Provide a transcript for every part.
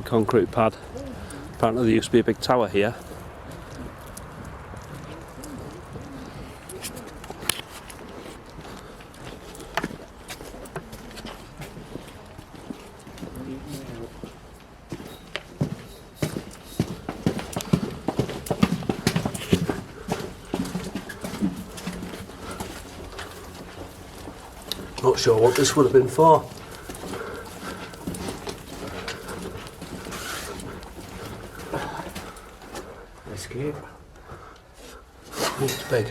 concrete pad. Apparently there used to be a big tower here. Not sure what this would have been for. Escape. It's big.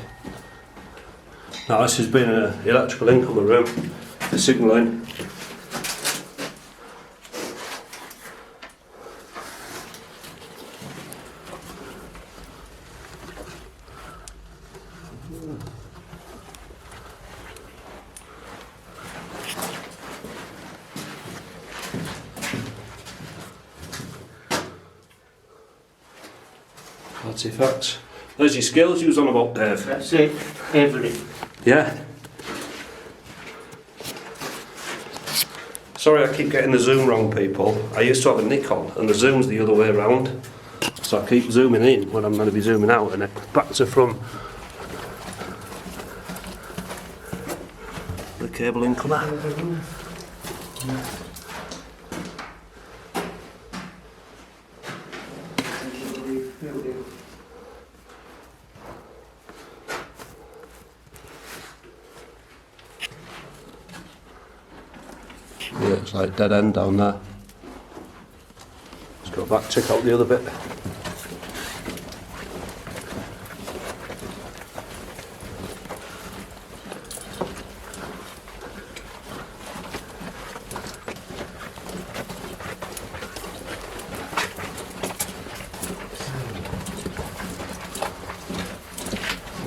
Now this has been an electrical incomer room for signalling. That's effects. There's your skills you was on about, Dave. That's it. Everything. Yeah. Sorry I keep getting the zoom wrong, people. I used to have a Nikon and the zoom's the other way around. So I keep zooming in when I'm going to be zooming out and then back to front. The cable incomer. Yeah, it's like dead end down there. Let's go back, check out the other bit.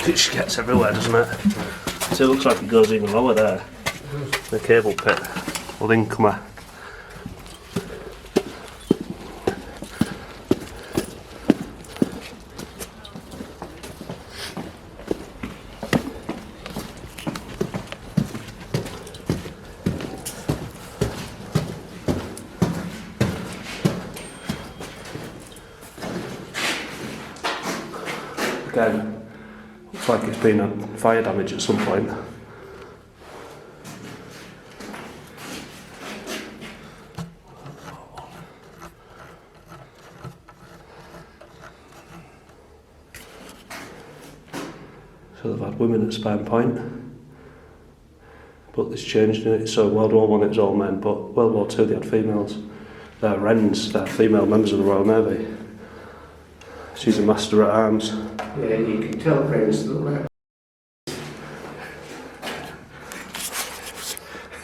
It just gets everywhere, doesn't it? So it looks like it goes even lower there. The cable pit. Incomer. Again, looks like it's been a fire damage at some point. So they've had women at Spurn Point, but this changed in it. So World War I it was all men, but World War II they had females. They're Wrens, they're female members of the Royal Navy. She's a master at arms. Yeah, you can tell Wrens look like.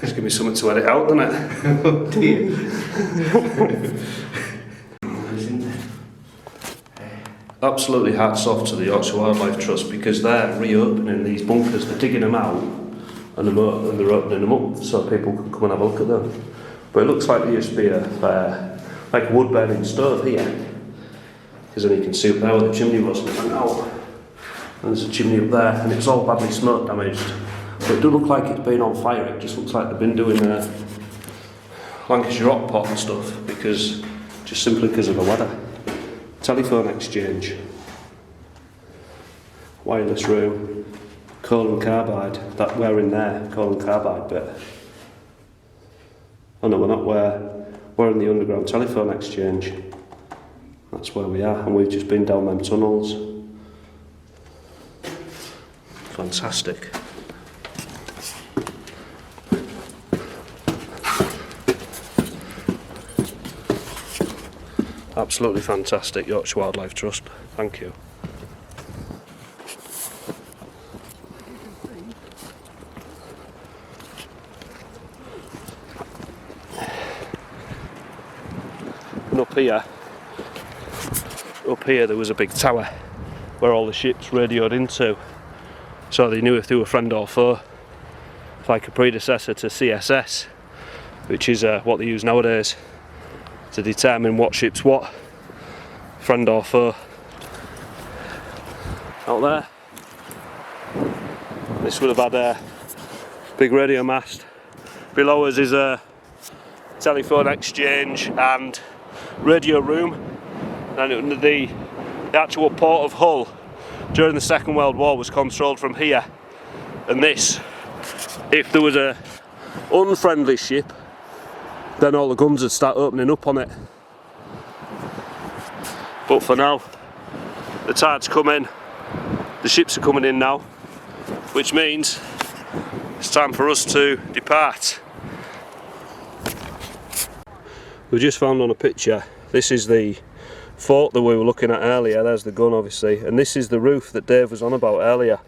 It's going to be something to edit out, isn't it? Oh dear. Absolutely hats off to the Yorkshire Wildlife Trust because they're reopening these bunkers, they're digging them out and they're opening them up so people can come and have a look at them. But it looks like there used to be a like wood burning stove here, because then you can see up there where the chimney was and out. And there's a chimney up there and it's all badly smoke damaged. But it doesn't look like it's been on fire, it just looks like they've been doing Lancashire hot pot and stuff just simply because of the weather. Telephone exchange, wireless room, coal and carbide, that we're in there, coal and carbide bit. Oh no, we're not we're in the underground telephone exchange. That's where we are, and we've just been down them tunnels. Fantastic. Absolutely fantastic, Yorkshire Wildlife Trust. Thank you. And up here there was a big tower where all the ships radioed into, so they knew if they were friend or foe. It's like a predecessor to CSS, which is what they use nowadays to determine what ship's what, friend or foe. Out there, this would have had a big radio mast. Below us is a telephone exchange and radio room, and the actual port of Hull during the Second World War was controlled from here. And this, if there was a unfriendly ship, then all the guns would start opening up on it. But for now, the tide's come in, the ships are coming in now, which means it's time for us to depart. We just found on a picture, this is the fort that we were looking at earlier. There's the gun obviously, and this is the roof that Dave was on about earlier,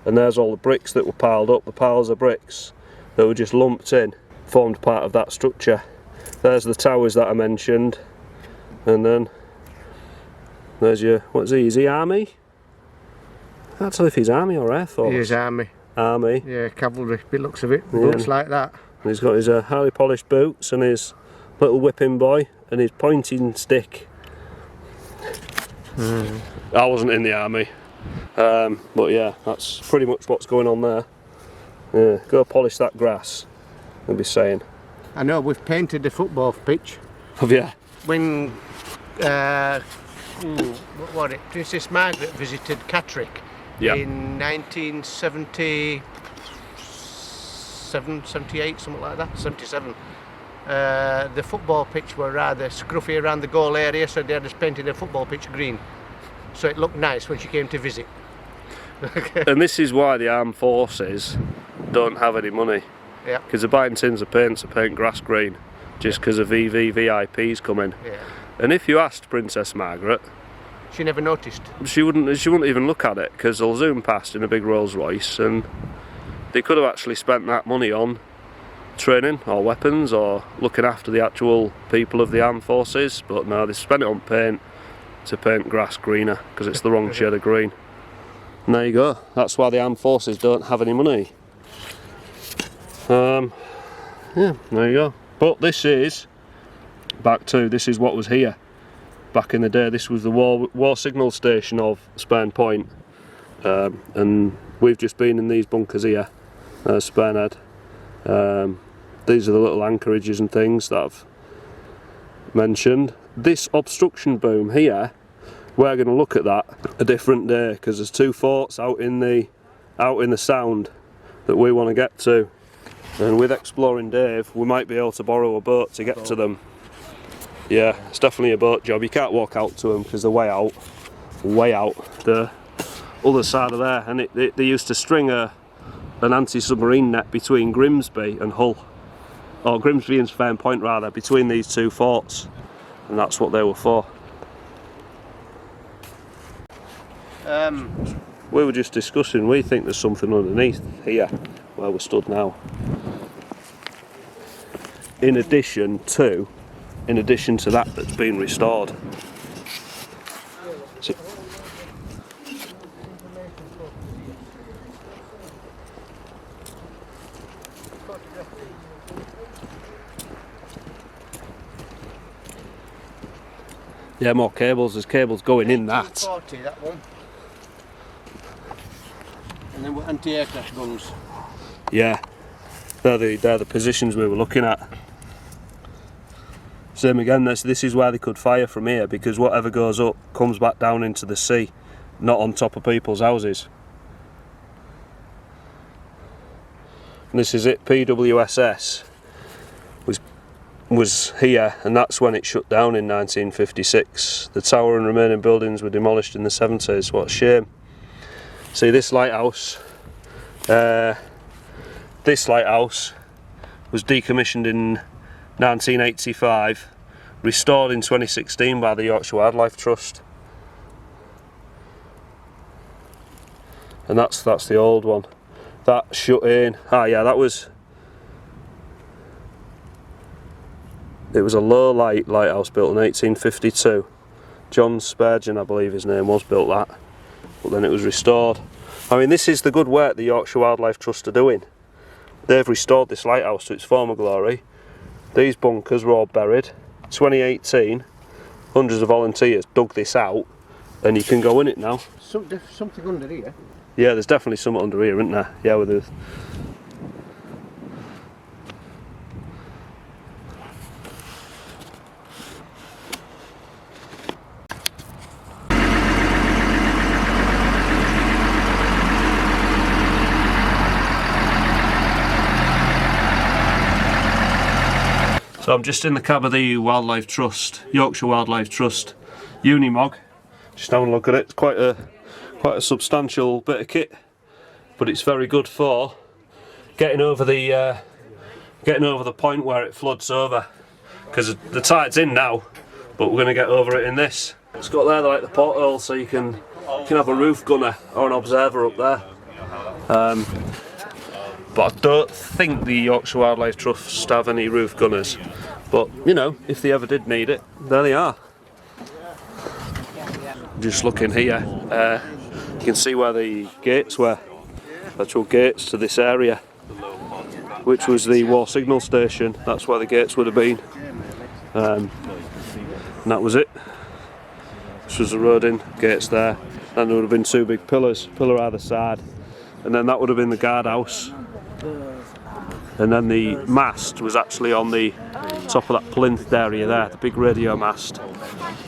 and there's all the bricks that were piled up, the piles of bricks that were just lumped in, formed part of that structure. There's the towers that I mentioned, and then there's your, what's he, is he army? I can't tell if he's army or air force. He is army. Army. Yeah, cavalry, by looks of it. Yeah. Looks like that. And he's got his highly polished boots and his little whipping boy and his pointing stick. I wasn't in the army, but yeah, that's pretty much what's going on there. Yeah, go polish that grass, I'll be saying. I know, we've painted the football pitch. Have you? When, what was it? Princess Margaret visited Catterick in 1977, 78, something like that, 77. The football pitch were rather scruffy around the goal area, so they had us painted the football pitch green. So it looked nice when she came to visit. And this is why the armed forces don't have any money. Yeah. Because they're buying tins of paint to paint grass green, just because of VVVIPs coming. Yeah. And if you asked Princess Margaret, she never noticed. She wouldn't even look at it, because they'll zoom past in a big Rolls Royce, and they could have actually spent that money on training or weapons or looking after the actual people of the armed forces, but no, they spent it on paint to paint grass greener because it's the wrong shade of green. And there you go, that's why the armed forces don't have any money. Yeah, there you go. But this is this is what was here back in the day. This was the war signal station of Spurn Point, and we've just been in these bunkers here, Spurn Head. These are the little anchorages and things that I've mentioned. This obstruction boom here, we're going to look at that a different day, because there's two forts out in the sound that we want to get to, and with Exploring Dave we might be able to borrow a boat to get to them. Yeah, it's definitely a boat job. You can't walk out to them because they're way out the other side of there, and they used to string an anti-submarine net between Grimsby and Hull, or Grimsby and Spurn Point rather, between these two forts, and that's what they were for. We were just discussing, we think there's something underneath here where we're stood now, in addition to that that's been restored. So, yeah, more cables. There's cables going in that. 40, that one. And then we're anti-aircraft guns. Yeah, they're the positions we were looking at. Same again, this is where they could fire from here, because whatever goes up comes back down into the sea, not on top of people's houses. And this is it, PWSS was here, and that's when it shut down in 1956. The tower and remaining buildings were demolished in the 70s. What a shame. See, this lighthouse was decommissioned in 1985, restored in 2016 by the Yorkshire Wildlife Trust, and that's the old one. That shut in. Yeah, it was a low lighthouse built in 1852. John Spurn, I believe his name was, built that, but then it was restored. I mean, this is the good work the Yorkshire Wildlife Trust are doing. They've restored this lighthouse to its former glory. These bunkers were all buried. 2018, hundreds of volunteers dug this out, and you can go in it now. Something under here. Yeah, there's definitely something under here, isn't there? Yeah, with the... So I'm just in the cab of the Wildlife Trust, Yorkshire Wildlife Trust Unimog. Just having a look at it. It's quite a substantial bit of kit, but it's very good for getting over the point where it floods over. Because the tide's in now, but we're going to get over it in this. It's got there like the porthole, so you can have a roof gunner or an observer up there. But I don't think the Yorkshire Wildlife Trust have any roof gunners. But you know, if they ever did need it, there they are. Just looking here, you can see where the gates were, actual gates to this area, which was the war signal station. That's where the gates would have been, and that was it. This was the road in, gates there, and there would have been two big pillars, pillar either side, and then that would have been the guardhouse, and then the mast was actually on the top of that plinth area there, the big radio mast.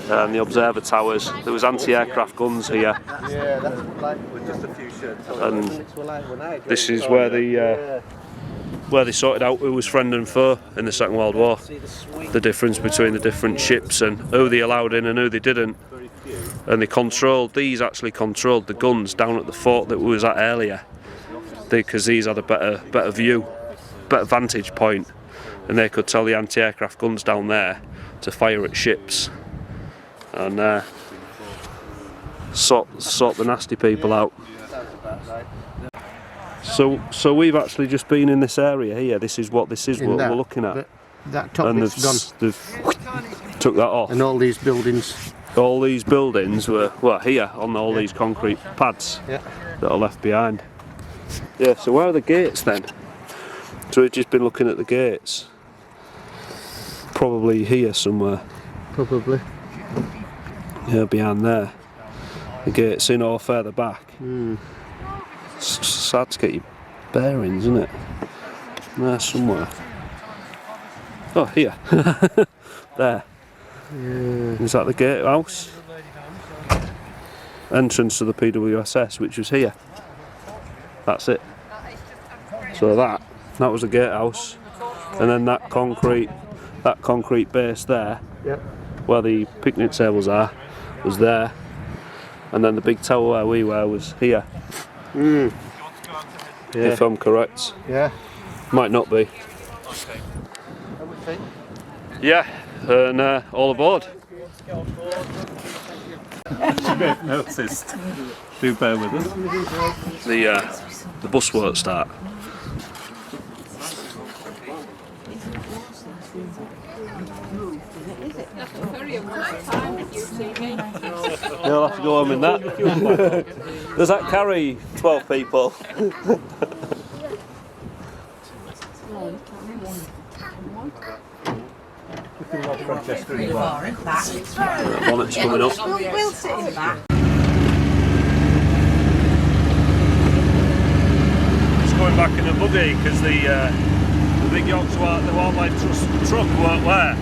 And the observer towers. There was anti-aircraft guns here. Yeah, that's like with just a few shirts. And this is where they sorted out who was friend and foe in the Second World War. The difference between the different ships and who they allowed in and who they didn't. And these actually controlled the guns down at the fort that we was at earlier. Because these had a better view, better vantage point, and they could tell the anti-aircraft guns down there to fire at ships. And sort the nasty people out. So we've actually just been in this area here. This is what we're looking at. That top and bit's gone. They've took that off. And all these buildings. All these buildings were here on all these concrete pads that are left behind. Yeah. So where are the gates then? So we've just been looking at the gates. Probably here somewhere. Probably. Yeah, behind there. The gate's in or further back. It's sad to get your bearings, isn't it? There somewhere. Oh, here. There. Yeah. Is that the gatehouse? Entrance to the PWSS, which was here. That's it. So that was the gatehouse, and then that concrete base there, where the picnic tables are, was there, and then the big tower where we were was here. Yeah. If I'm correct. Yeah. Might not be. Yeah, and all aboard. Noticed. Do bear with us. The bus won't start. You'll have to go home in that. Does that carry 12 people? Bonnet's coming up. We'll sit in the back. Just going back in a buggy because the big Yorkshire Wildlife Trust truck weren't there.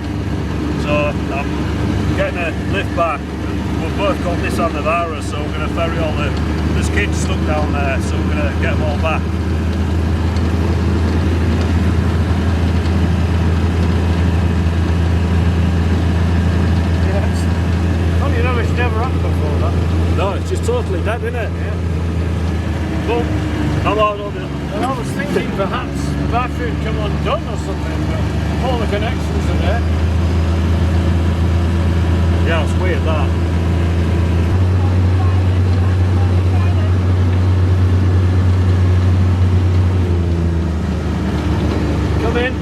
So I'm getting a lift back. We've both got Nissan Navara, so we're going to ferry all there's kids stuck down there, so we're going to get them all back. You know, it's never happened before, that. No, it's just totally dead, isn't it? Yeah. But how long on it? And I was thinking perhaps the battery had come undone or something, but all the connections are there. Yeah, it's weird that. Come in.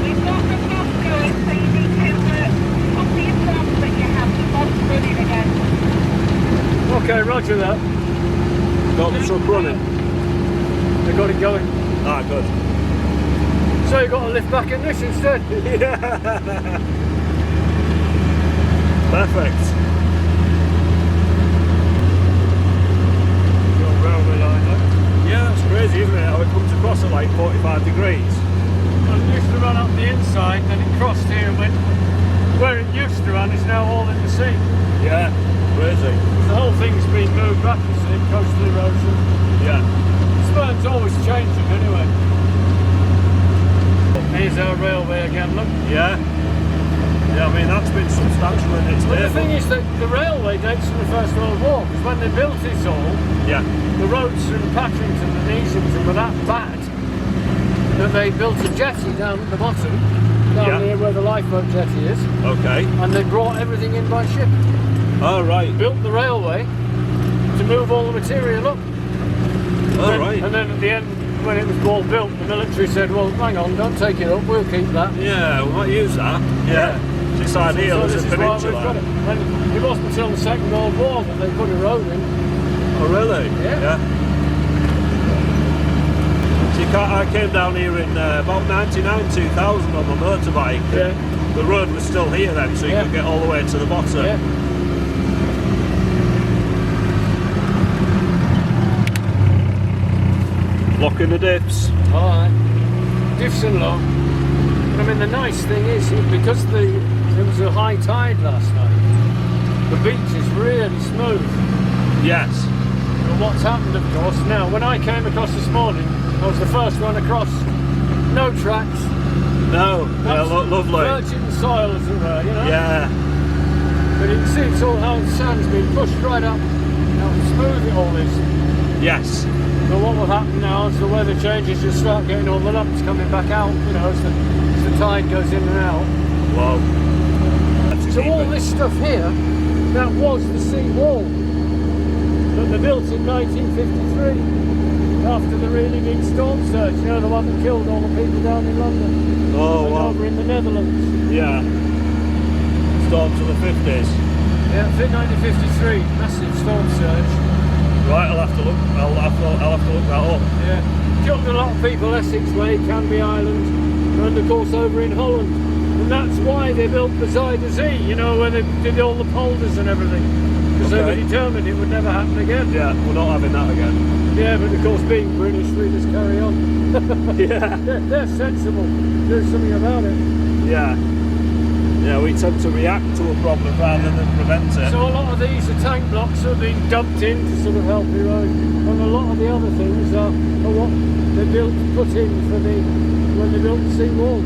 We've got the bus going, so you need to copy your forms that you have. The bus running again. Okay, roger that. Got the truck running. They got it going. Ah, good. So you got to lift back in this instead? Yeah. Perfect. Your railway line, look. Yeah, that's crazy, isn't it? How it comes across at like 45 degrees. Well, it used to run up the inside, then it crossed here and went where it used to run is now all in the sea. Yeah, crazy. The whole thing's been moved back, you see, coastal erosion. Yeah. Spurn's always changing anyway. Here's our railway again, look. Yeah. Yeah, I mean, that's been substantial in its But day. the thing is that the railway dates from the First World War, because when they built it all, Yeah. the roads from Paddington and Easington were that bad that they built a jetty down at the bottom, down Yeah. here where the lifeboat jetty is, Okay. and they brought everything in by ship. All right. Built the railway to move all the material up. All right. And then at the end, when it was all built, the military said, well, hang on, don't take it up, we'll keep that. Yeah, we might use that. Yeah. This idea So was this a is why we've peninsula. got it. And it wasn't until the Second World War that they put a road in. Oh, really? Yeah. See, I came down here in about 99, 2000 on my motorbike. Yeah. The road was still here then, so you Yeah. could get all the way to the bottom. Yeah. Blocking the dips. Alright. Diffs and low. But I mean, the nice thing is, because there was a high tide last night, the beach is really smooth. Yes. And what's happened, of course, now, when I came across this morning, I was the first one across. No tracks. No. Yeah, lovely. Virgin soil, as it were, you know? Yeah. But you can see it's all how the sand's been pushed right up. How smooth it all is. Yes. So what will happen now as the weather changes, you'll start getting all the lumps coming back out, you know, as the tide goes in and out. Wow. So all this stuff here, that was the sea wall that they built in 1953 after the really big storm surge, you know, the one that killed all the people down in London Oh, and wow. over in the Netherlands. Yeah. Storm to the 50s. Yeah, 1953, massive storm surge. Right, I'll have to look. I'll have to look that up. Yeah, killed a lot of people Essex Way, Canby Island, and of course over in Holland. And that's why they built the Zyder Z, you know, where they did all the polders and everything. Because they were determined it would never happen again. Yeah, we're not having that again. Yeah, but of course being British, we just carry on. Yeah. They're sensible, do something about it. Yeah. Yeah, we tend to react to a problem rather than prevent it. So a lot of these are tank blocks that are being dumped in to sort of help erode. And a lot of the other things are what they put in for when they built the sea wall.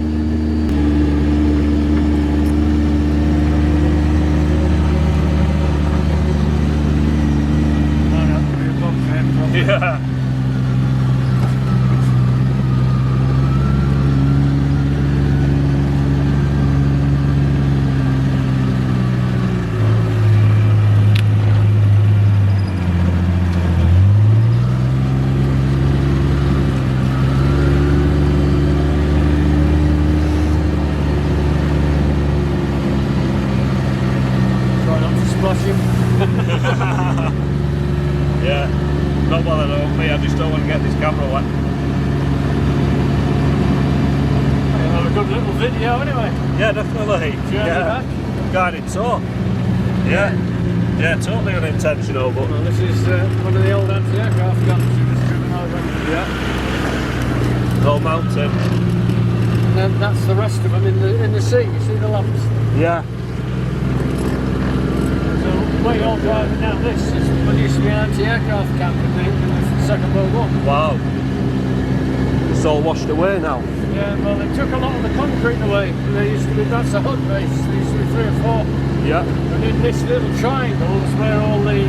Yeah. Try not to splash him. Yeah. Not bothered about me, I just don't want to get this camera wet. You'll have a good little video anyway. Yeah, definitely. Journey back. Guided tour. Yeah. Yeah, totally unintentional, but Well, this is one of the old anti-aircraft guns that was driven over. yeah. All mounted. And then that's the rest of them in the sea. You see the lumps? Yeah. So way all driving down this is what used to be an anti-aircraft camp in the Second World War. Wow. It's all washed away now. Yeah, well they took a lot of the concrete away. There used to be, that's a hut base. There used to be 3 or 4. Yeah. And in this little triangle is where all the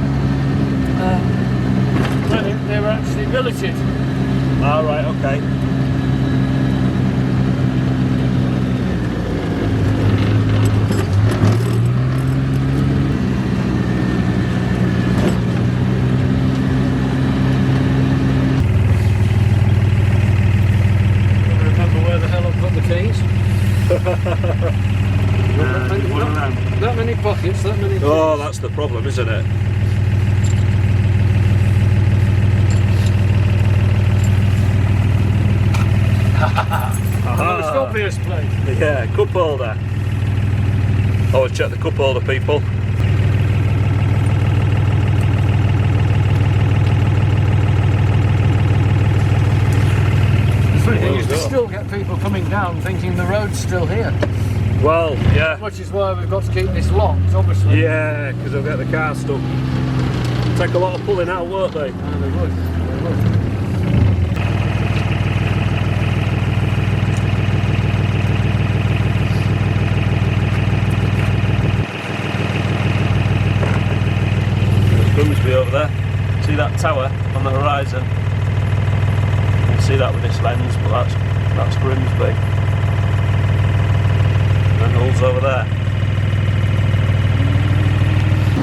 they were actually billeted. All right. Okay. Remember where the hell I put the keys? That many pockets, that many keys. Oh, that's the problem, isn't it? Most obvious place. Yeah, cup holder. Always check the cup holder, people. The funny thing is we still get people coming down thinking the road's still here. Well, yeah. Which is why we've got to keep this locked, obviously. Yeah, because they'll get the car stuck. Take a lot of pulling out, won't they? No, they would. They would. that tower on the horizon. You can see that with this lens, but that's Grimsby. And Hull's over there.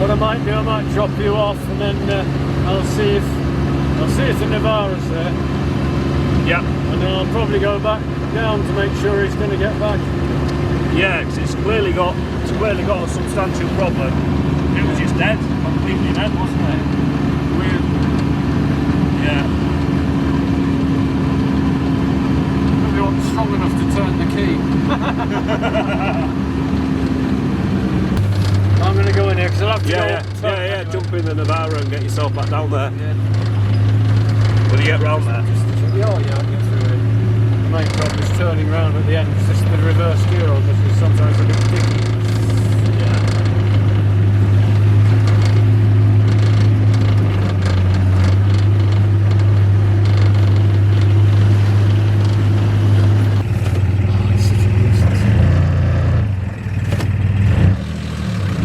What I might do, I might drop you off, and then I'll see if the Navara's there. Yeah. And then I'll probably go back down to make sure he's going to get back. Yeah, because it's clearly got a substantial problem. It was just dead, completely dead, wasn't it? Weird. Yeah. Maybe I'm strong enough to turn the key. I'm going to go in here because I'll have to go. Yeah. Jump in the Navara and get yourself back down there. Yeah. Will you get round there? Yeah, I'll get through it. The main problem is turning round at the end, because this is the reverse gear on this is sometimes a bit dicky.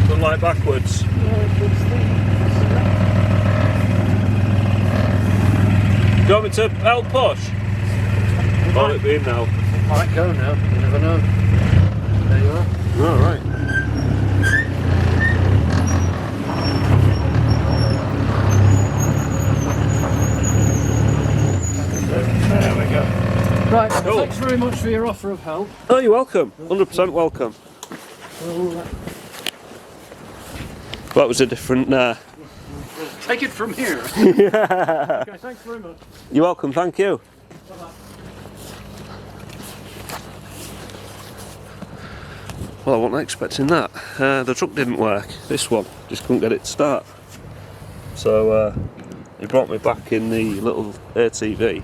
Don't like backwards. Do you want me to help push? Or it be in now? Might go now, you never know. There you are. Alright. There we go. Right, Cool. thanks very much for your offer of help. Oh, you're welcome. 100% welcome. That was a different... Take it from here. Yeah. Okay, thanks very much. You're welcome, thank you. Well, I wasn't expecting that. The truck didn't work. This one just couldn't get it to start. So he brought me back in the little ATV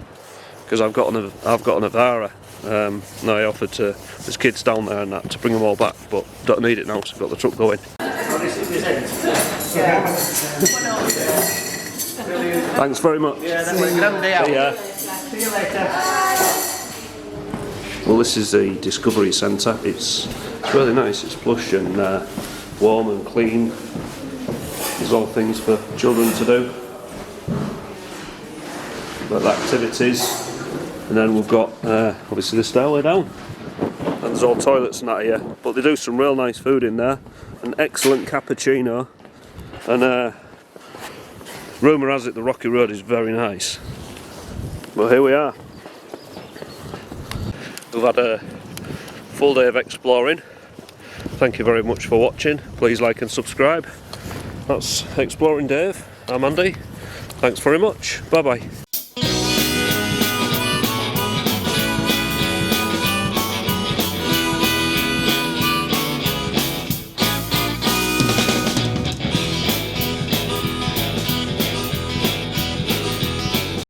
because I've got an Navara. Now I offered to there's kids down there and that to bring them all back, but don't need it now, so I've got the truck going. Thanks very much. Yeah. See you later. Well, this is the Discovery Centre. It's really nice. It's plush and warm and clean. There's all things for children to do. Got the activities, and then we've got obviously the stairway down. And there's all toilets and that here. But they do some real nice food in there. An excellent cappuccino, and rumour has it the rocky road is very nice. Well, here we are. We've had a full day of exploring. Thank you very much for watching. Please like and subscribe. That's Exploring Dave. I'm Andy. Thanks very much. Bye bye.